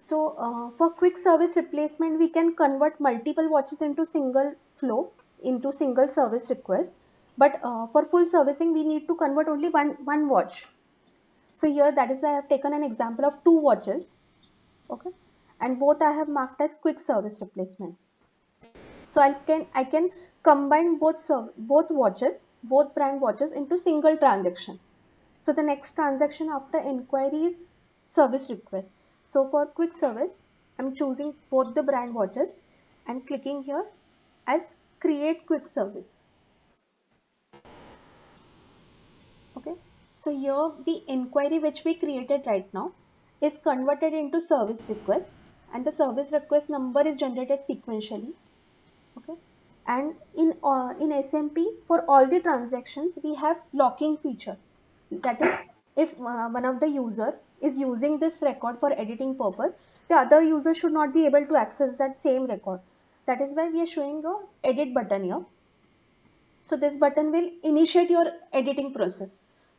For quick service replacement, we can convert multiple watches into single flow, into single service request. But for full servicing, we need to convert only one watch. So here, that is why I have taken an example of 2 watches, okay, and both I have marked as quick service replacement. So I can combine both watches, both brand watches into single transaction. So the next transaction after inquiry is service request. So for quick service, I'm choosing both the brand watches and clicking here as create quick service. Okay. So here the inquiry which we created right now is converted into service request, and the service request number is generated sequentially. Okay. And in SMP, for all the transactions we have locking feature. That is, if one of the user is using this record for editing purpose, the other user should not be able to access that same record. That is why we are showing a edit button here. So this button will initiate your editing process.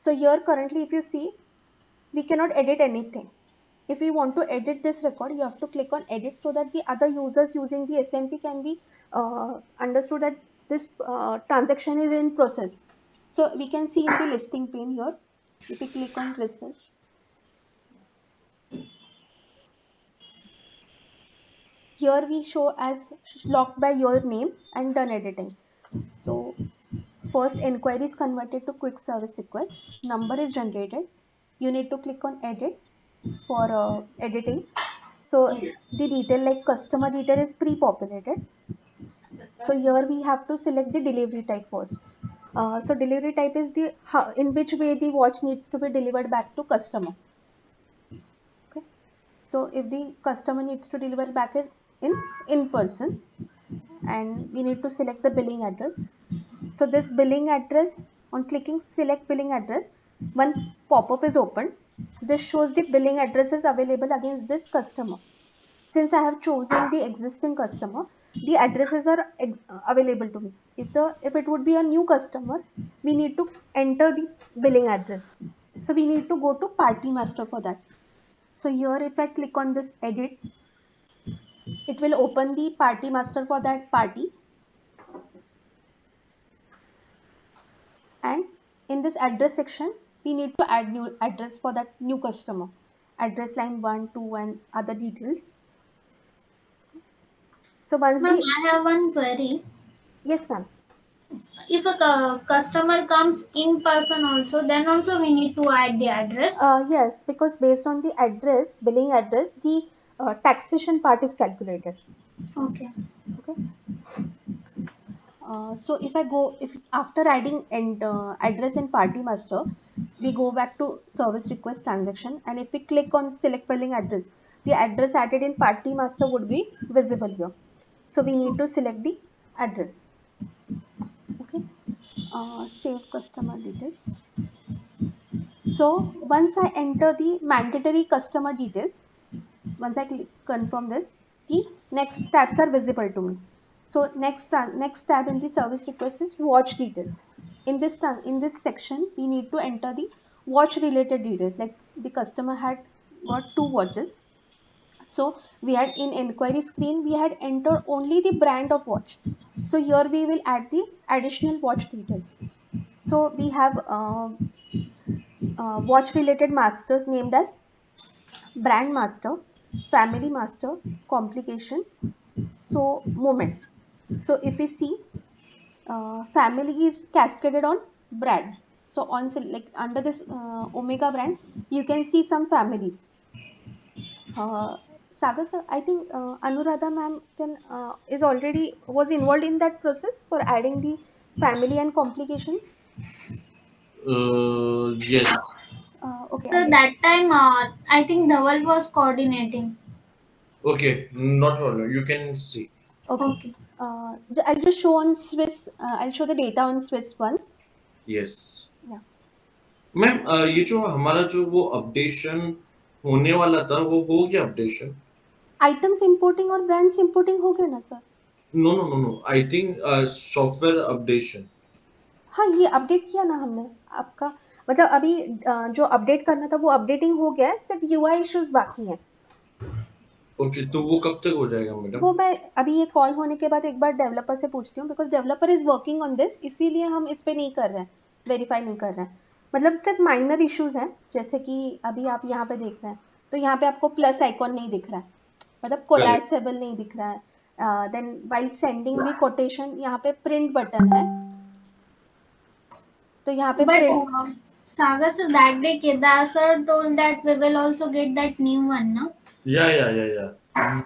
So here currently, if you see, we cannot edit anything. If we want to edit this record, you have to click on edit so that the other users using the SMP can be understood that this transaction is in process. So we can see in the listing pane here, if we click on research, here we show as locked by your name and done editing. So first inquiry is converted to quick service request, number is generated, you need to click on edit for editing. So the detail like customer detail is pre-populated. So here we have to select the delivery type first. So delivery type is the in which way the watch needs to be delivered back to customer. Okay. So if the customer needs to deliver back it in person, and we need to select the billing address. So this billing address, on clicking select billing address, one pop-up is opened. This shows the billing addresses available against this customer. Since I have chosen the existing customer, the addresses are available to me. If it would be a new customer, we need to enter the billing address. So we need to go to party master for that. So here if I click on this edit, it will open the party master for that party. And in this address section, we need to add new address for that new customer. Address line 1, 2 and other details. So once Ma'am, the, I have one query. yes ma'am. If a customer comes in person also, then also we need to add the address. Yes, because based on the address, billing address, the taxation part is calculated. Okay. Okay. So if after adding and address in party master, we go back to service request transaction, and if we click on select billing address, the address added in party master would be visible here. So we need to select the address. Okay. Save customer details. So once I enter the mandatory customer details, once I click confirm this, the next tabs are visible to me. So next tab in the service request is watch details. In this section, we need to enter the watch related details. Like the customer had got 2 watches. So we had in inquiry screen we had entered only the brand of watch. So here we will add the additional watch details. So we have watch related masters named as brand master, family master, complication, so moment. So if we see, family is cascaded on brand. So on like under this Omega brand, you can see some families. uh, Sagar sir, I think Anuradha ma'am then is already was involved in that process for adding the family and complication. Yes. Okay, So that time, I think Dhaval was coordinating. Okay, not problem. You can see. okay. Okay. I'll just show on Swiss. I'll show the data on Swiss once. Yes. Yeah. Ma'am ये जो हमारा जो वो updation होने वाला था वो हो गया अपडेशन. आइटम्स इंपोर्टिंग और ब्रांड्स इंपोर्टिंग हो गया ना sir? No no no no I think software updation. हाँ, ये अपडेट किया ना हमने आपका, मतलब अभी जो अपडेट करना था वो अपडेटिंग हो गया है, सिर्फ यूआई इश्यूज बाकी हैं. ओके, तो वो कब तक हो जाएगा मैडम? वो मैं अभी ये कॉल होने के बाद एक बार डेवलपर से पूछती हूँ, because developer is working on this, इसीलिए हम इस पे नहीं कर रहे हैं, वेरीफाई नहीं कर रहे हैं। मतलब सिर्फ माइनर इश्यूज हैं, जैसे कि अभी आप यहाँ पे देख रहे हैं, तो यहाँ पे आपको प्लस आइकॉन नहीं दिख रहा है, मतलब करेक्ट। कोलैसेबल नहीं दिख रहा है। देन वाइल सेंडिंग दी कोटेशन, यहाँ पे प्रिंट बटन है, तो यहाँ पे But print, Saga sir, that day Kedar sir told that we will also get that new one, no? या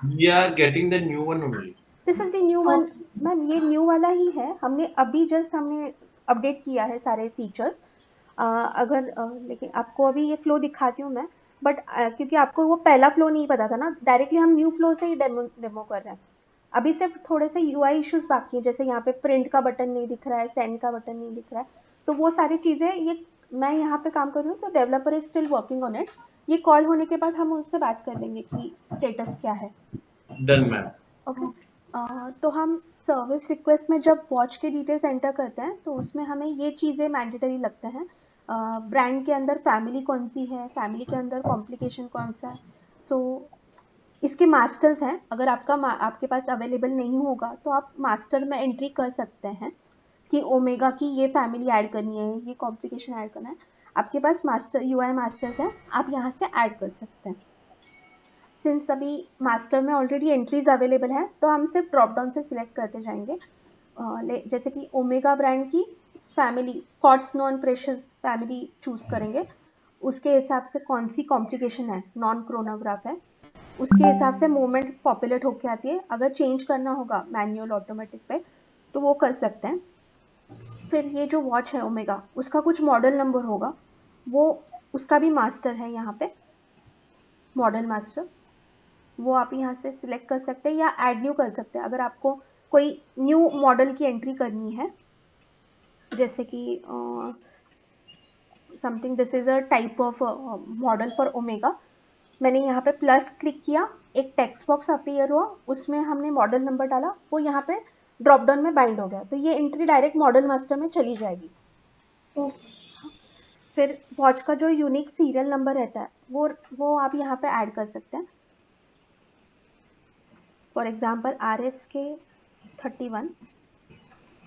we are getting the new one only. This is the new one. Okay. Ma'am ये new वाला ही है, हमने अभी just हमने update किया है सारे फीचर्स। अगर लेकिन आपको अभी ये फ्लो दिखाती हूँ मैं, बट क्योंकि आपको वो पहला फ्लो नहीं पता था ना, डायरेक्टली हम न्यू फ्लो से ही डेमो कर रहे हैं। अभी सिर्फ थोड़े से यूआई इश्यूज बाकी है, जैसे यहाँ पे प्रिंट का बटन नहीं दिख रहा है, सेंड का बटन नहीं दिख रहा है, तो वो सारी चीज़ें ये मैं यहाँ पे काम कर रही हूँ, तो developer is still working on it. ये कॉल होने के बाद हम उससे बात कर लेंगे कि स्टेटस क्या है। Done ma'am. ओके। तो हम सर्विस रिक्वेस्ट में जब वॉच के डिटेल्स एंटर करते हैं, तो उसमें हमें ये चीज़ें मैंडेटरी लगते हैं। ब्रांड के अंदर फैमिली कौन सी है, फैमिली के अंदर कॉम्प्लिकेशन कौन सा है। सो इसके मास्टर्स हैं, अगर आपके पास अवेलेबल नहीं होगा तो आप मास्टर में एंट्री कर सकते हैं कि ओमेगा की ये फैमिली ऐड करनी है, ये कॉम्प्लिकेशन ऐड करना है। आपके पास मास्टर यूआई मास्टर्स हैं, आप यहाँ से ऐड कर सकते हैं। सिंस अभी मास्टर में ऑलरेडी एंट्रीज अवेलेबल हैं, तो हम सिर्फ ड्रॉप डाउन से सिलेक्ट करते जाएंगे। जैसे कि ओमेगा ब्रांड की family, quartz non pressure family choose करेंगे, उसके हिसाब से कौन सी कॉम्प्लिकेशन है, नॉन क्रोनोग्राफ है, उसके हिसाब से मूवमेंट पॉपुलेट होके आती है। अगर चेंज करना होगा मैनुअल ऑटोमेटिक पे, तो वो कर सकते हैं। फिर ये जो वॉच है ओमेगा, उसका कुछ मॉडल नंबर होगा, वो उसका भी मास्टर है यहाँ पे, मॉडल मास्टर, वो आप यहाँ से सिलेक्ट कर सकते हैं या ऐड न्यू कर सकते हैं। अगर आपको कोई न्यू मॉडल की एंट्री करनी है, जैसे कि something this is a type of model for omega, मैंने यहाँ पे प्लस क्लिक किया, एक टेक्स्ट बॉक्स अपीयर हुआ, उसमें हमने मॉडल नंबर डाला, वो यहाँ पे ड्रॉप डाउन में बाइंड हो गया, तो ये एंट्री डायरेक्ट मॉडल मास्टर में चली जाएगी। Okay. फिर वॉच का जो यूनिक सीरियल नंबर रहता है, वो आप यहाँ पे ऐड कर सकते हैं। फॉर एग्जाम्पल RSK 31,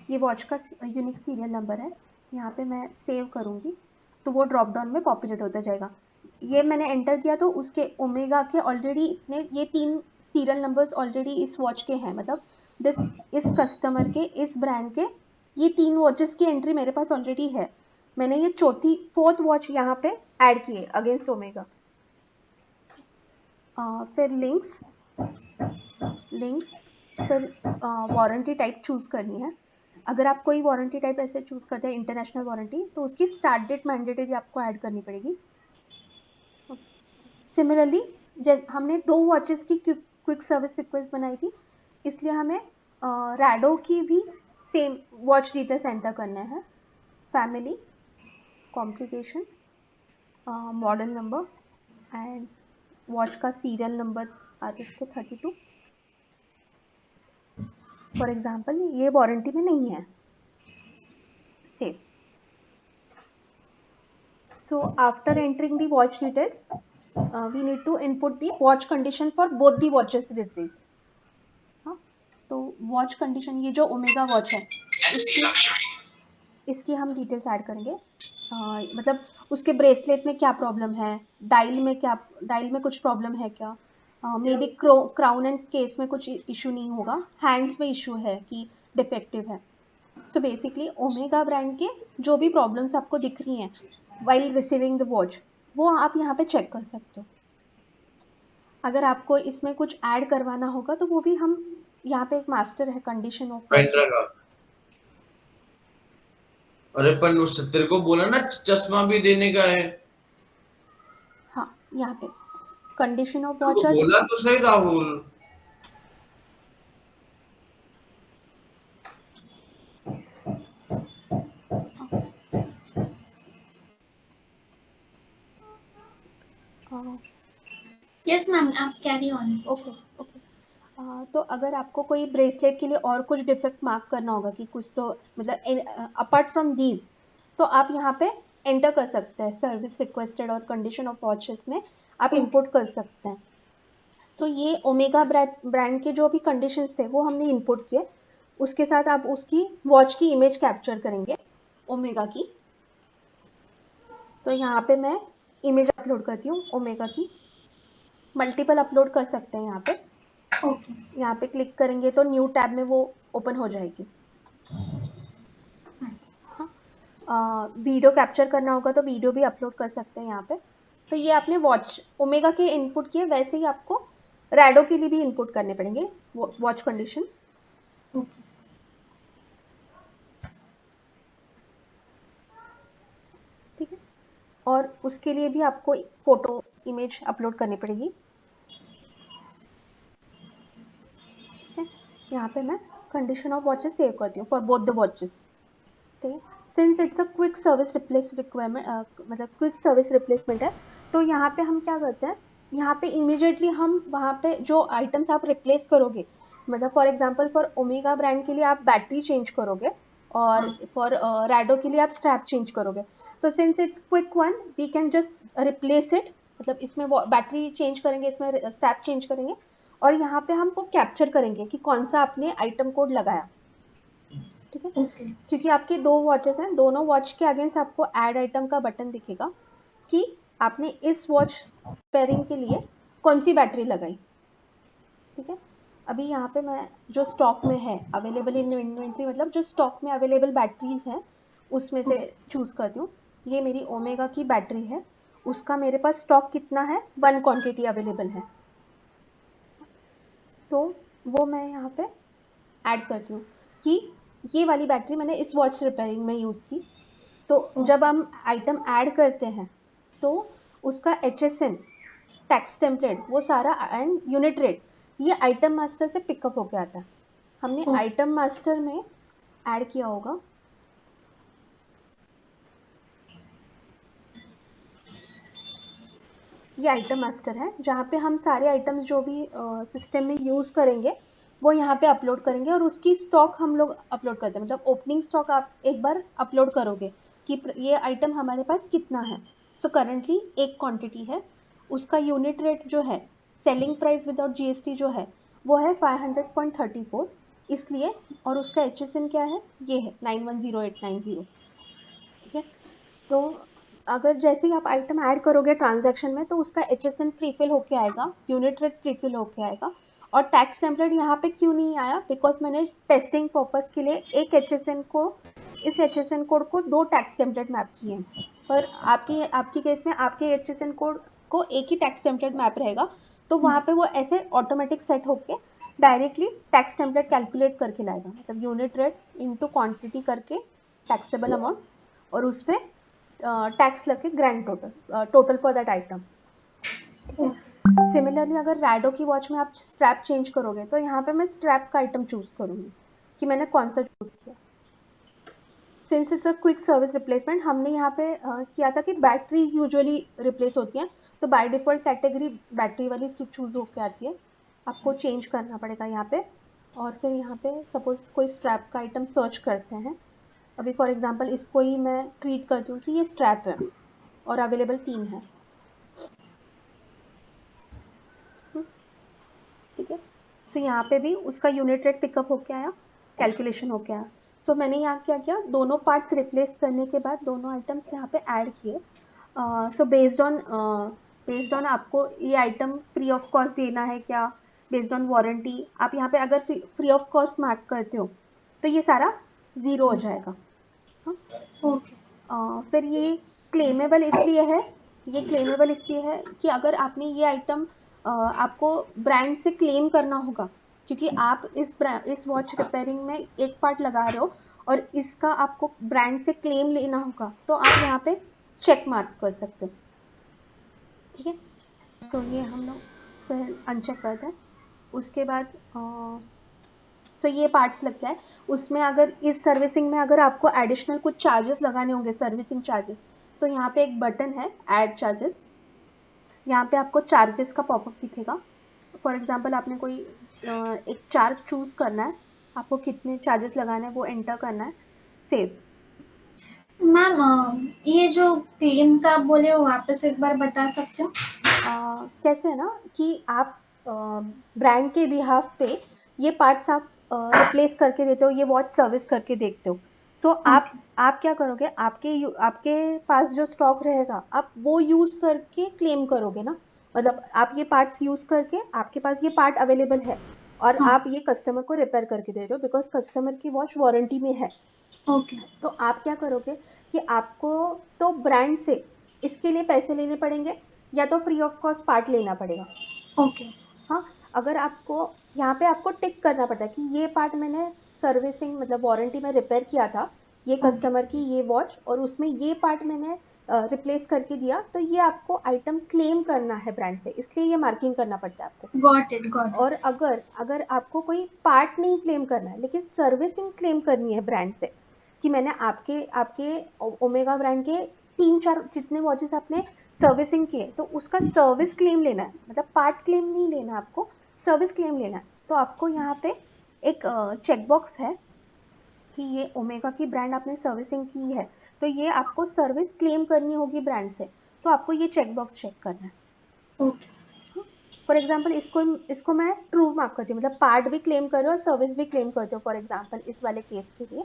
ये वॉच का यूनिक सीरियल नंबर है, यहाँ पे मैं सेव करूँगी, तो वो ड्रॉप डाउन में पॉपुलेट होता जाएगा। ये मैंने एंटर किया, तो उसके ओमेगा के ऑलरेडी इतने ये 3 सीरियल नंबर्स ऑलरेडी इस वॉच के हैं, मतलब इस कस्टमर के, इस ब्रांड के ये 3 वॉचेस की एंट्री मेरे पास ऑलरेडी है। मैंने ये फोर्थ वॉच यहाँ पे ऐड की है अगेंस्ट ओमेगा। फिर लिंक्स, फिर वारंटी टाइप चूज़ करनी है। अगर आप कोई वारंटी टाइप ऐसे चूज़ करते हैं इंटरनेशनल वारंटी, तो उसकी स्टार्ट डेट मैंडेटरी आपको ऐड करनी पड़ेगी। सिमिलरली हमने 2 वॉचेस की क्विक सर्विस रिक्वेस्ट बनाई थी, इसलिए हमें रैडो की भी सेम वॉच डिटेल्स एंटर करने हैं, family, complication, model number and watch का serial number RSK 32। For example ये वारंटी में नहीं है, save. So after entering the watch details, we need to input the watch condition for both the watches received. हाँ, तो watch condition, ये जो omega watch है, इसकी हम डिटेल्स ऐड करेंगे। मतलब उसके ब्रेसलेट में क्या प्रॉब्लम है, डायल में कुछ प्रॉब्लम है क्या, may be crown and case में कुछ इशू नहीं होगा, हैंड्स में इशू है कि डिफेक्टिव है। सो बेसिकली ओमेगा ब्रांड के जो भी प्रॉब्लम्स आपको दिख रही हैं वाइल रिसीविंग द वॉच, वो आप यहाँ पे चेक कर सकते हो। अगर आपको इसमें कुछ ऐड करवाना होगा, तो वो भी हम यहाँ पे एक मास्टर है, कंडीशन ऑफ वॉच। पेंड्रा का। अरे पर उससे तेरे को बोला ना चश्मा भी देने का है। हाँ, यहाँ पे कंडीशन ऑफ तो वॉच और बोला तो सही राहुल। Yes, ma'am. आप carry on. Okay okay. तो अगर आपको कोई ब्रेसलेट के लिए और कुछ डिफेक्ट मार्क करना होगा कि कुछ, तो मतलब अपार्ट फ्रॉम दीज, तो आप यहाँ पे एंटर कर सकते हैं सर्विस रिक्वेस्टेड और कंडीशन ऑफ वॉचेस में आप Okay. इंपोर्ट कर सकते हैं। तो ये ओमेगा ब्रांड के जो भी कंडीशंस थे वो हमने इनपुट किए, उसके साथ आप उसकी वॉच की इमेज कैप्चर करेंगे ओमेगा की। तो यहाँ पे मैं इमेज अपलोड करती हूँ ओमेगा की, मल्टीपल अपलोड कर सकते हैं यहाँ पे। ओके यहाँ पे क्लिक करेंगे तो न्यू टैब में वो ओपन हो जाएगी। हाँ, वीडियो कैप्चर करना होगा तो वीडियो भी अपलोड कर सकते हैं यहाँ पे। तो ये आपने वॉच ओमेगा के इनपुट किए, वैसे ही आपको रैडो के लिए भी इनपुट करने पड़ेंगे वॉच कंडीशन। ओके ठीक है, और उसके लिए भी आपको फोटो इमेज अपलोड करनी पड़ेगी। यहाँ पे मैं कंडीशन ऑफ वॉचेस सेव करती हूँ फॉर बोथ द वॉचेस। ठीक है, since it's a quick service requirement, मतलब क्विक सर्विस रिप्लेसमेंट है, तो यहाँ पे हम क्या करते हैं, यहाँ पे इमीडिएटली हम वहाँ पे जो आइटम्स आप रिप्लेस करोगे, मतलब for example for omega brand के लिए आप बैटरी चेंज करोगे और फॉर रैडो के लिए आप स्ट्रैप चेंज करोगे। तो since it's quick one we can just replace it, मतलब इसमें बैटरी चेंज करेंगे, इसमें स्ट्रैप चेंज करेंगे, और यहाँ पे हमको कैप्चर करेंगे कि कौन सा आपने आइटम कोड लगाया। ठीक है, ओके क्योंकि आपके दो वॉचेस हैं, दोनों वॉच के अगेंस्ट आपको ऐड आइटम का बटन दिखेगा कि आपने इस वॉच पेयरिंग के लिए कौन सी बैटरी लगाई। ठीक है, अभी यहाँ पे मैं जो स्टॉक में है अवेलेबल इन इन्वेंट्री, मतलब जो स्टॉक में अवेलेबल बैटरीज हैं उसमें से चूज करती हूँ। ये मेरी ओमेगा की बैटरी है, उसका मेरे पास स्टॉक कितना है, 1 क्वांटिटी अवेलेबल है, तो वो मैं यहाँ पे ऐड करती हूँ कि ये वाली बैटरी मैंने इस वॉच रिपेयरिंग में यूज़ की। तो जब हम आइटम ऐड करते हैं तो उसका HSN टैक्स टेम्पलेट वो सारा एंड यूनिट रेट ये आइटम मास्टर से पिकअप होके आता है। हमने ओके आइटम मास्टर में ऐड किया होगा, ये आइटम मास्टर है जहाँ पे हम सारे आइटम्स जो भी सिस्टम में यूज़ करेंगे वो यहाँ पे अपलोड करेंगे, और उसकी स्टॉक हम लोग अपलोड करते हैं, मतलब ओपनिंग स्टॉक आप एक बार अपलोड करोगे कि ये आइटम हमारे पास कितना है। सो करेंटली 1 क्वांटिटी है, उसका यूनिट रेट जो है सेलिंग प्राइस विदाउट GST जो है वो है 500.34 इसलिए, और उसका HSN क्या है, ये है 910890। ठीक है, तो अगर जैसे ही आप आइटम ऐड करोगे ट्रांजैक्शन में तो उसका HSN प्रीफिल होके आएगा, यूनिट रेट प्रीफिल होके आएगा, और टैक्स टेम्पलेट यहाँ पे क्यों नहीं आया, बिकॉज मैंने टेस्टिंग पर्पस के लिए एक HSN को इस HSN कोड को 2 टैक्स टेम्पलेट मैप किए हैं, पर आपकी केस में आपके HSN कोड को एक ही टैक्स टेम्पलेट मैप रहेगा, तो वहाँ पे वो ऐसे ऑटोमेटिक सेट होके डायरेक्टली टैक्स टेम्पलेट कैलकुलेट करके लाएगा, मतलब यूनिट रेट इंटू क्वांटिटी करके टैक्सेबल अमाउंट, और उस पर टैक्स लगे grand total for that item. Similarly अगर रैडो की वॉच में आप स्ट्रैप चेंज करोगे तो यहाँ पे मैं स्ट्रैप का आइटम चूज करूँगी कि मैंने कौन सा चूज किया। Since it's a quick service replacement, हमने यहाँ पे किया था कि बैटरीज यूजुअली रिप्लेस होती हैं, तो बाय डिफ़ॉल्ट कैटेगरी बैटरी वाली चूज होके आती है, आपको चेंज करना पड़ेगा यहाँ पे। और फिर यहाँ पे सपोज कोई स्ट्रैप का आइटम सर्च करते हैं, अभी फॉर एग्जांपल इसको ही मैं ट्रीट करती हूँ कि ये स्ट्रैप है और अवेलेबल 3 है। ठीक है, सो यहाँ पे भी उसका यूनिट रेट पिकअप होके आया, कैलकुलेशन होके आया। सो मैंने यहाँ क्या किया, दोनों पार्ट्स रिप्लेस करने के बाद दोनों आइटम्स यहाँ पे ऐड किए। सो बेस्ड ऑन आपको ये आइटम फ्री ऑफ कॉस्ट देना है क्या, बेस्ड ऑन वारंटी, आप यहाँ पे अगर फ्री ऑफ कॉस्ट मार्क करते हो तो ये सारा 0 हो जाएगा। ओके फिर ये क्लेमेबल इसलिए है, ये क्लेमेबल इसलिए है कि अगर आपने ये आइटम आपको ब्रांड से क्लेम करना होगा, क्योंकि आप इस वॉच रिपेयरिंग में एक पार्ट लगा रहे हो और इसका आपको ब्रांड से क्लेम लेना होगा, तो आप यहाँ पे चेक मार्क कर सकते हो। ठीक है, सो ये हम लोग फिर अनचेक करते हैं। उसके बाद सो ये पार्ट्स लग गया है, उसमें अगर इस सर्विसिंग में अगर आपको एडिशनल कुछ चार्जेस लगाने होंगे, सर्विसिंग चार्जेस, तो यहाँ पे एक बटन है ऐड चार्जेस, यहाँ पे आपको चार्जेस का पॉपअप दिखेगा। फॉर एग्जांपल आपने कोई एक चार्ज चूज करना है, आपको कितने चार्जेस लगाने हैं वो एंटर करना है, सेव। मैम ये जो क्लेम का बोले वो वापस एक बार बता सकते हो? कैसे है ना कि आप ब्रांड के बिहाफ पे ये पार्ट्स आप रिप्लेस करके देते हो, ये वॉच सर्विस करके देखते हो। सो आप क्या करोगे, आपके पास जो स्टॉक रहेगा आप वो यूज करके क्लेम करोगे ना, मतलब आप ये पार्ट्स यूज करके आपके पास ये पार्ट अवेलेबल है और हाँ आप ये कस्टमर को रिपेयर करके दे रहे हो बिकॉज कस्टमर की वॉच वारंटी में है। ओके तो आप क्या करोगे कि आपको तो ब्रांड से इसके लिए पैसे लेने पड़ेंगे या तो फ्री ऑफ कॉस्ट पार्ट लेना पड़ेगा। ओके हाँ, अगर आपको यहाँ पे आपको टिक करना पड़ता है कि ये पार्ट मैंने सर्विसिंग मतलब वारंटी में रिपेयर किया था, ये ओके कस्टमर की ये वॉच और उसमें ये पार्ट मैंने रिप्लेस करके दिया, तो ये आपको आइटम क्लेम करना है ब्रांड से, इसलिए ये मार्किंग करना पड़ता है आपको। गॉट और इट अगर अगर आपको कोई पार्ट नहीं क्लेम करना है लेकिन सर्विसिंग क्लेम करनी है ब्रांड से कि मैंने आपके आपके ओमेगा ब्रांड के 3-4 जितने वॉचेस आपने सर्विसिंग किए तो उसका सर्विस क्लेम लेना है, मतलब पार्ट क्लेम नहीं लेना आपको, सर्विस क्लेम लेना है। तो आपको यहाँ पे एक चेकबॉक्स है कि ये ओमेगा की ब्रांड आपने सर्विसिंग की है तो ये आपको सर्विस क्लेम करनी होगी ब्रांड से, तो आपको ये चेकबॉक्स चेक करना है। ओके फॉर एग्जाम्पल इसको मैं ट्रू मार्क करती हूँ, मतलब पार्ट भी क्लेम कर रहे हो और सर्विस भी क्लेम करते हो फॉर एग्जाम्पल इस वाले केस के लिए।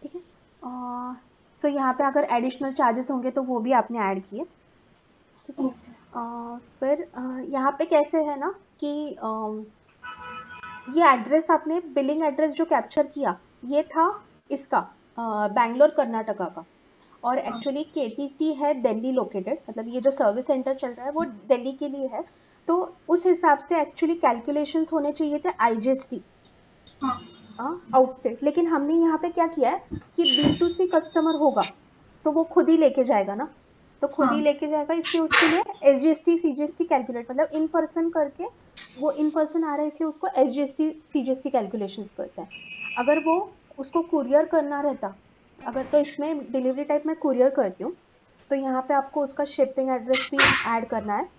ठीक है, सो यहाँ पे अगर एडिशनल चार्जेस होंगे तो वो भी आपने ऐड किए। ठीक है, ओके फिर यहाँ पे कैसे है ना कि ये एड्रेस आपने बिलिंग एड्रेस जो कैप्चर किया ये था इसका बैंगलोर कर्नाटका का, और हाँ एक्चुअली केटीसी है दिल्ली लोकेटेड, मतलब ये जो सर्विस सेंटर चल रहा है वो दिल्ली के लिए है। तो उस हिसाब से एक्चुअली कैलकुलेशंस होने चाहिए थे आईजीएसटी हाँ आउटस्टेट, लेकिन हमने यहाँ पे क्या किया है कि B2C कस्टमर होगा तो वो खुद ही लेके जाएगा ना, तो खुद ही हाँ लेके जाएगा, इसलिए उसके लिए एसजीएसटी सीजीएसटी कैलकुलेट मतलब इन पर्सन करके, वो इन पर्सन आ रहा है इसलिए उसको एसजीएसटी सीजीएसटी कैलकुलेशन करते हैं। अगर वो उसको कुरियर करना रहता, अगर तो इसमें डिलीवरी टाइप में कुरियर करती हूँ तो यहाँ पे आपको उसका शिपिंग एड्रेस भी ऐड करना है।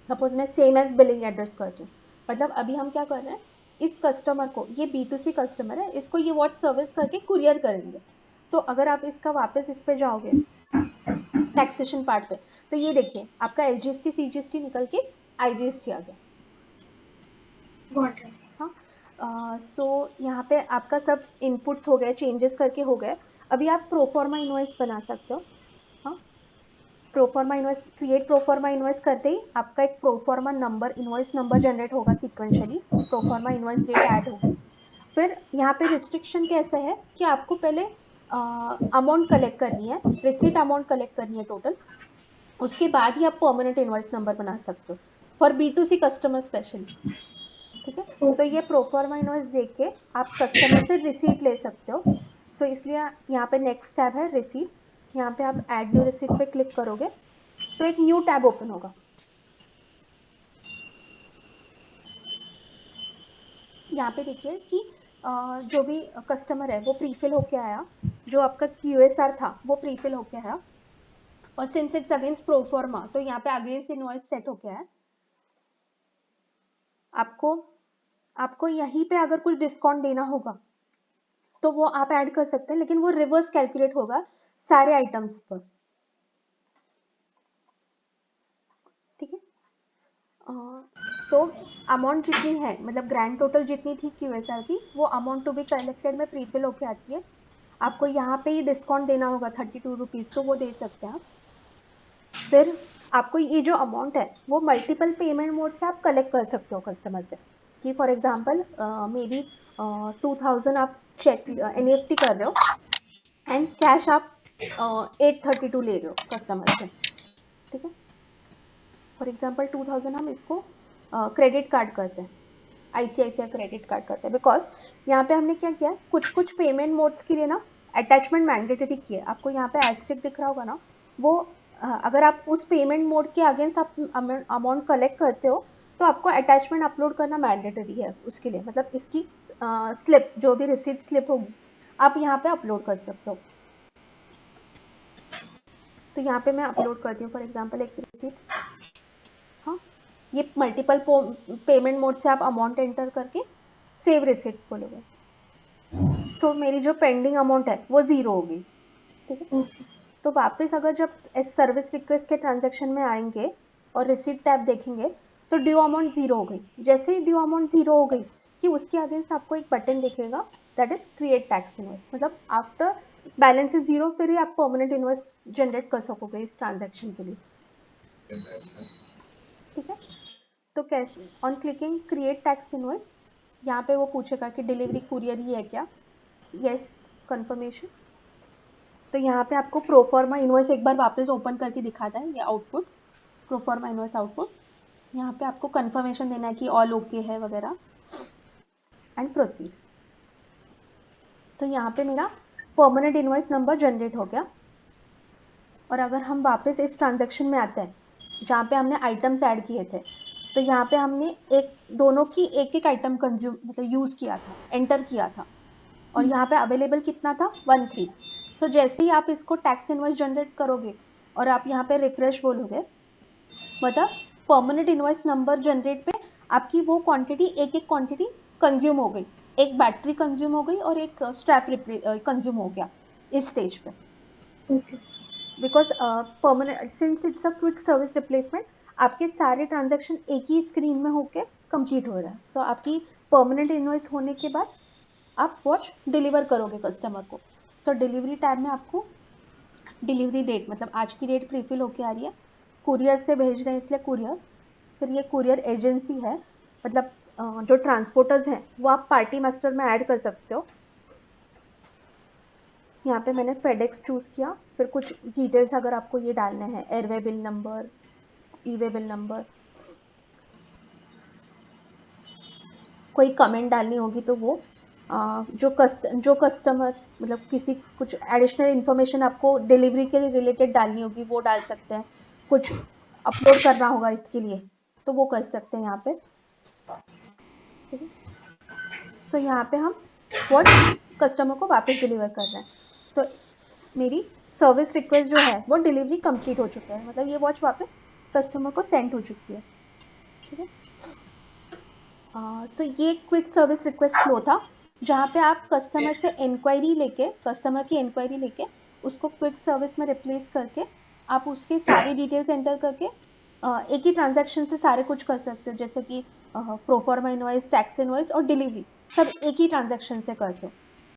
सपोज मैं सेम एज बिलिंग एड्रेस करती हूँ, मतलब अभी हम क्या कर रहे हैं, इस कस्टमर को, ये B2C कस्टमर है, इसको ये वॉच सर्विस करके कुरियर करेंगे। तो अगर आप इसका वापस इस पे जाओगे टैक्सेशन पार्ट पे तो ये देखिए आपका एसजीएसटी सीजीएसटी निकल के आईजीएसटी आ गया। गॉट इट हाँ, सो यहाँ पे आपका सब इनपुट्स हो गए, चेंजेस करके हो गए। अभी आप प्रोफॉर्मा इनवॉइस बना सकते हो। हाँ, proforma invoice create proforma invoice करते ही आपका एक proforma number invoice number generate होगा sequentially, proforma invoice date add होगी। फिर यहाँ पे रिस्ट्रिक्शन कैसे है कि आपको पहले अमाउंट कलेक्ट करनी है, रिसीट अमाउंट कलेक्ट करनी है टोटल, उसके बाद ही आप परमानेंट इनवॉइस नंबर बना सकते हो फॉर B2C कस्टमर स्पेशली। ठीक है, तो ओके ये प्रोफॉर्मा इनवॉइस देख के आप कस्टमर से रिसीट ले सकते हो। सो इसलिए यहाँ पे नेक्स्ट टैब है रिसीट, यहाँ पे आप ऐड न्यू रिसीट पे क्लिक करोगे तो एक न्यू टैब ओपन होगा। यहाँ पे देखिए कि जो भी कस्टमर है वो प्रीफिल होके आया, जो आपका QSR था वो प्रीफिल होके आया, और सिंस इट्स अगेंस्ट प्रोफॉर्मा तो यहाँ पे अगेंस्ट इनवॉइस सेट होके आया। आपको आपको यहीं पे अगर कुछ डिस्काउंट देना होगा तो वो आप ऐड कर सकते हैं, लेकिन वो रिवर्स कैलकुलेट होगा सारे आइटम्स पर। ठीक है, तो अमाउंट जितनी है मतलब ग्रैंड टोटल जितनी थी QSR की वो अमाउंट टू बी कलेक्टेड में प्रीफिल होके आती है। आपको यहाँ पे ही डिस्काउंट देना होगा 32 रुपीज़, तो वो दे सकते हैं आप। फिर आपको ये जो अमाउंट है वो मल्टीपल पेमेंट मोड से आप कलेक्ट कर सकते हो कस्टमर से, कि फॉर एग्जांपल मे बी 2000 आप चेक NEFT कर रहे हो एंड कैश आप 832 ले रहे हो कस्टमर से। ठीक है, फॉर एग्जांपल 2000 हम इसको क्रेडिट कार्ड करते हैं, ICICI क्रेडिट कार्ड करते हैं, बिकॉज यहाँ पे हमने क्या किया है, कुछ कुछ पेमेंट मोड्स के लिए ना अटैचमेंट मैंडेटरी की है। आपको यहाँ पे एस्ट्रिक दिख रहा होगा ना, वो अगर आप उस पेमेंट मोड के अगेंस्ट आप अमाउंट कलेक्ट करते हो तो आपको अटैचमेंट अपलोड करना मैंडेटरी है उसके लिए, मतलब इसकी स्लिप जो भी रिसीट स्लिप होगी आप यहाँ पे अपलोड कर सकते हो। तो यहाँ पे मैं अपलोड करती हूँ फॉर एग्जांपल एक रिसीट। हाँ, ये मल्टीपल पेमेंट मोड से आप अमाउंट एंटर करके सेव रिसीट बोलोगे, सो मेरी जो पेंडिंग अमाउंट है वो 0 होगी। ठीक है, ओके तो वापस अगर जब सर्विस रिक्वेस्ट के ट्रांजैक्शन में आएंगे और रिसीट टैब देखेंगे तो ड्यू अमाउंट 0 हो गई। जैसे ही ड्यू अमाउंट 0 हो गई कि उसके अगेंस्ट आपको एक बटन दिखेगा that is create tax invoice, मतलब आफ्टर बैलेंस इज 0 फिर ही आप परमानेंट इनवॉइस जनरेट कर सकोगे इस ट्रांजैक्शन के लिए। ठीक है, तो कैसे on clicking create tax invoice यहाँ पे वो पूछेगा कि डिलीवरी कुरियर ही है क्या, यस कंफर्मेशन। तो यहाँ पे आपको प्रोफॉर्मा इनवॉइस एक बार वापस ओपन करके दिखाता है, ये आउटपुट प्रोफॉर्मा इनवॉइस आउटपुट। यहाँ पे आपको कंफर्मेशन देना है कि ऑल ओके है वगैरह एंड प्रोसीड। सो यहाँ पे मेरा परमानेंट इनवॉइस नंबर जनरेट हो गया। और अगर हम वापस इस ट्रांजैक्शन में आते हैं जहाँ पे हमने आइटम्स ऐड किए थे, तो यहाँ पे हमने दोनों की एक आइटम कंज्यूम मतलब यूज़ किया था, एंटर किया था, और यहाँ पे अवेलेबल कितना था 13। सो जैसे ही आप इसको टैक्स इनवॉइस जनरेट करोगे और आप यहाँ पे रिफ्रेश बोलोगे, मतलब परमानेंट इनवॉइस नंबर जनरेट पे आपकी वो क्वांटिटी एक क्वांटिटी कंज्यूम हो गई, एक बैटरी कंज्यूम हो गई और एक स्ट्रैप कंज्यूम हो गया इस स्टेज पे। Okay, because permanent since it's a quick service replacement, आपके सारे ट्रांजैक्शन एक ही स्क्रीन में होके कंप्लीट हो रहा है। सो आपकी परमानेंट इनवॉइस होने के बाद आप वॉच डिलीवर करोगे कस्टमर को। सो डिलीवरी टैब में आपको डिलीवरी डेट मतलब आज की डेट प्रीफिल होके आ रही है, कुरियर से भेज रहे हैं इसलिए कुरियर, फिर ये कुरियर एजेंसी है, मतलब जो ट्रांसपोर्टर्स हैं वो आप पार्टी मास्टर में ऐड कर सकते हो। यहाँ पे मैंने फेडेक्स चूज़ किया, फिर कुछ डिटेल्स अगर आपको ये डालने हैं, airway bill number, e-way bill number, कोई कमेंट डालनी होगी तो वो जो कस्टमर मतलब किसी कुछ एडिशनल इन्फॉर्मेशन आपको डिलीवरी के लिए रिलेटेड डालनी होगी वो डाल सकते हैं, कुछ अपलोड करना होगा इसके लिए तो वो कर सकते हैं यहाँ पे। ठीक है, सो यहाँ पे हम वॉच कस्टमर को वापस डिलीवर कर रहे हैं। तो मेरी सर्विस रिक्वेस्ट जो है वो डिलीवरी कंप्लीट हो चुका है, मतलब ये वॉच वापस कस्टमर को सेंड हो चुकी है। ठीक है, सो ये क्विक सर्विस रिक्वेस्ट फ्लो था जहाँ पे आप कस्टमर की इंक्वायरी लेके उसको क्विक सर्विस में रिप्लेस करके आप उसके सारी डिटेल्स एंटर करके एक ही ट्रांजैक्शन से सारे कुछ कर सकते हो, जैसे कि प्रोफॉर्मा इनवॉइस, टैक्स इनवॉइस और डिलीवरी सब एक ही ट्रांजैक्शन से करते हो।